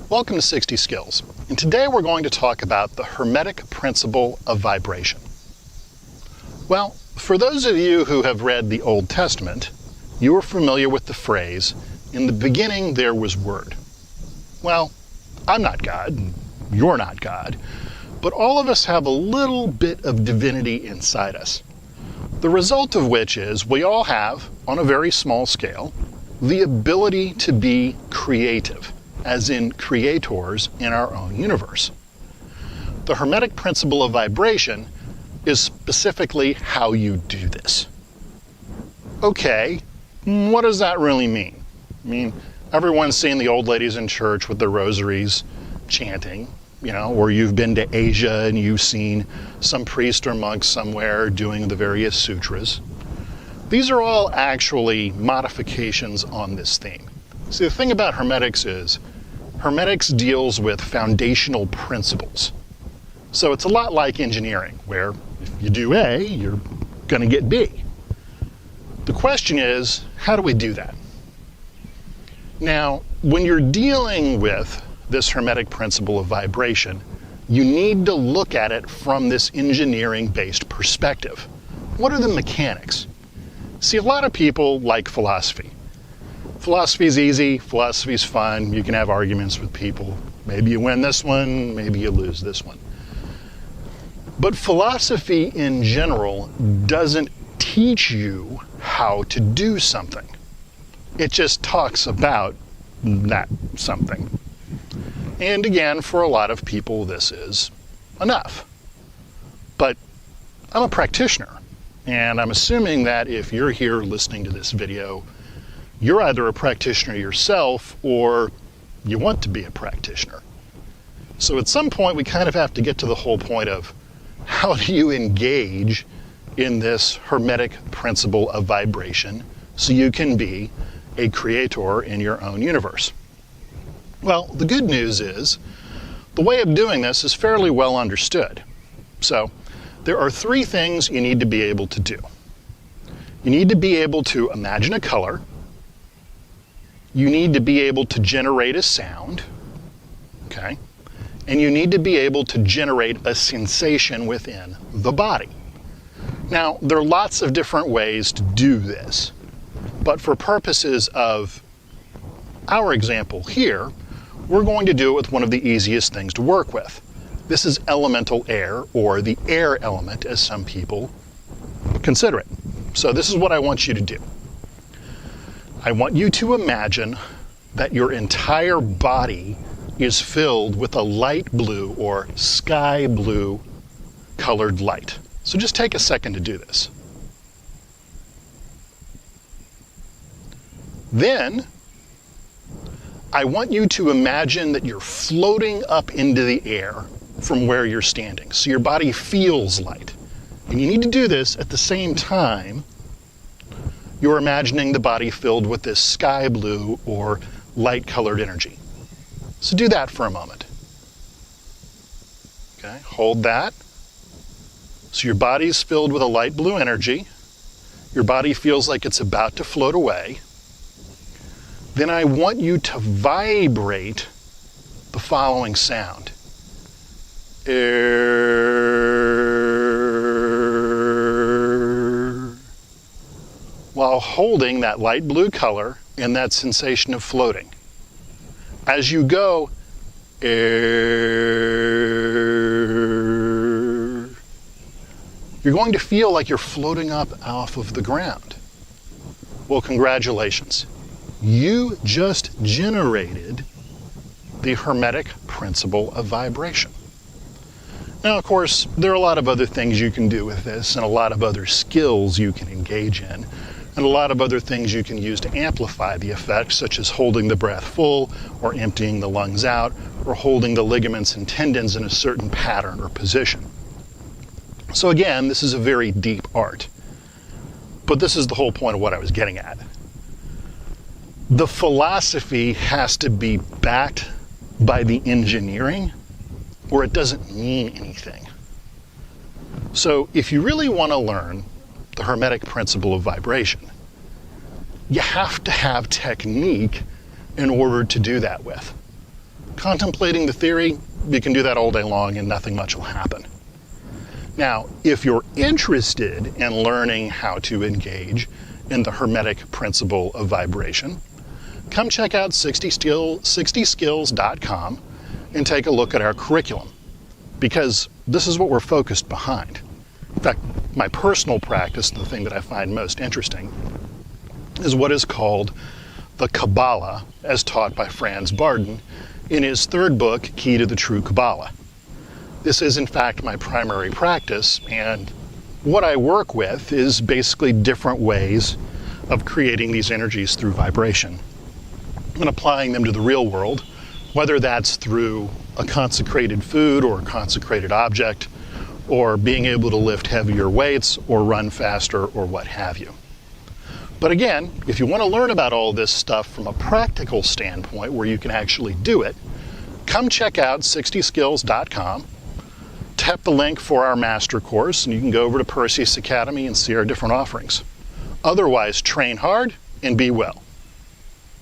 Welcome to 60 Skills, and today we're going to talk about the Hermetic principle of vibration. Well, for those of you who have read the Old Testament, you are familiar with the phrase, "In the beginning there was Word." Well, I'm not God, and you're not God, but all of us have a little bit of divinity inside us. The result of which is we all have, on a very small scale, the ability to be creative, as in creators in our own universe. The Hermetic principle of vibration is specifically how you do this. Okay, what does that really mean? I mean, everyone's seen the old ladies in church with their rosaries chanting, or you've been to Asia and you've seen some priest or monk somewhere doing the various sutras. These are all actually modifications on this theme. See, the thing about Hermetics is, Hermetics deals with foundational principles. So it's a lot like engineering, where if you do A, you're going to get B. The question is, how do we do that? Now, when you're dealing with this Hermetic principle of vibration, you need to look at it from this engineering-based perspective. What are the mechanics? See, a lot of people like philosophy. Philosophy's easy, philosophy's fun, you can have arguments with people. Maybe you win this one, maybe you lose this one. But philosophy in general doesn't teach you how to do something. It just talks about that something. And again, for a lot of people, this is enough. But I'm a practitioner, and I'm assuming that if you're here listening to this video, you're either a practitioner yourself or you want to be a practitioner. So at some point, we kind of have to get to the whole point of how do you engage in this Hermetic principle of vibration so you can be a creator in your own universe. Well, the good news is the way of doing this is fairly well understood. So there are three things you need to be able to do. You need to be able to imagine a color. You need to be able to generate a sound, okay? And you need to be able to generate a sensation within the body. Now, there are lots of different ways to do this, but for purposes of our example here, we're going to do it with one of the easiest things to work with. This is elemental air, or the air element, as some people consider it. So this is what I want you to do. I want you to imagine that your entire body is filled with a light blue or sky blue colored light. So just take a second to do this. Then, I want you to imagine that you're floating up into the air from where you're standing. So your body feels light. And you need to do this at the same time you're imagining the body filled with this sky blue or light colored energy. So do that for a moment. Okay, hold that. So your body's filled with a light blue energy. Your body feels like it's about to float away. Then I want you to vibrate the following sound. While holding that light blue color and that sensation of floating. As you go, you're going to feel like you're floating up off of the ground. Well, congratulations. You just generated the Hermetic principle of vibration. Now, of course, there are a lot of other things you can do with this and a lot of other skills you can engage in and a lot of other things you can use to amplify the effect, such as holding the breath full or emptying the lungs out or holding the ligaments and tendons in a certain pattern or position. So again, this is a very deep art, but this is the whole point of what I was getting at. The philosophy has to be backed by the engineering, or it doesn't mean anything. So if you really want to learn the Hermetic principle of vibration, you have to have technique in order to do that with. contemplating the theory, you can do that all day long and nothing much will happen. Now, if you're interested in learning how to engage in the Hermetic principle of vibration, come check out 60skills.com and take a look at our curriculum, because this is what we're focused behind. In fact, my personal practice, the thing that I find most interesting, is what is called the Kabbalah, as taught by Franz Barden in his third book, Key to the True Kabbalah. This is, in fact, my primary practice, and what I work with is basically different ways of creating these energies through vibration and applying them to the real world, whether that's through a consecrated food or a consecrated object, or being able to lift heavier weights or run faster or what have you. But again, if you want to learn about all this stuff from a practical standpoint where you can actually do it, come check out 60skills.com, tap the link for our master course, and you can go over to Perseus Academy and see our different offerings. Otherwise, train hard and be well.